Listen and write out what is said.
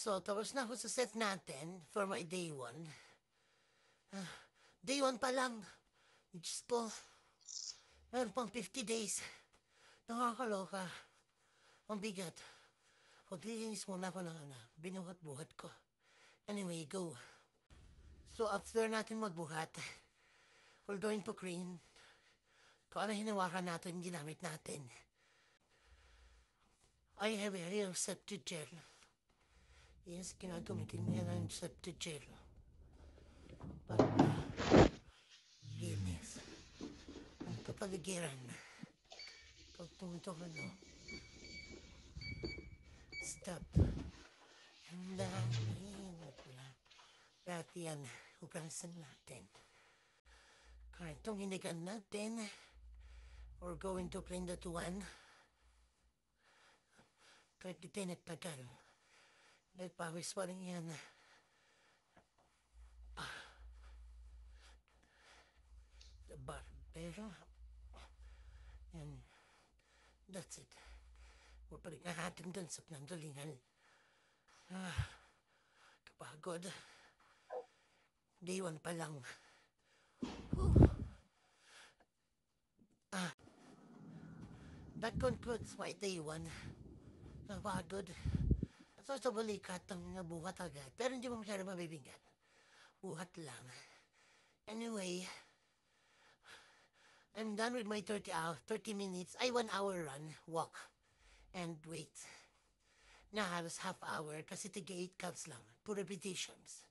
So, tapos na ako sa set natin for my day 1. Day 1 pa lang. Diyos ko, meron pang 50 days. Nakakaloka. Ang bigat. Paglilinis muna ako ng binuhat-buhat ko. Anyway, go. So, after natin magbuhat, we're going to clean. Kung ano hinawakan natin, ginamit natin. I have a real septic gel. Yes, ginagamitin mo yan ang septic gel. Para linis. Ang kapaligiran. Pag pumunta ka, no? Stop. Ang langin. Lahat yan, uprasan natin. Kaya itong hinigan natin, we're going to clean that one. Kahit di nagtagal. Dahil pawis pa rin yan. Pero, yan. That's it. Huwag pa rin natin dun sa pinanggalingan. Kapagod. Day 1 pa lang. That concludes my day 1. Napagod. So, sa balikat ang buhat agad. Pero hindi mo masyado mabibigat. Buhat lang. Anyway, I'm done with my 30 minutes. 1 hour run, walk, and wait. Now I was half hour kasi tiga 8 counts lang. 2 repetitions.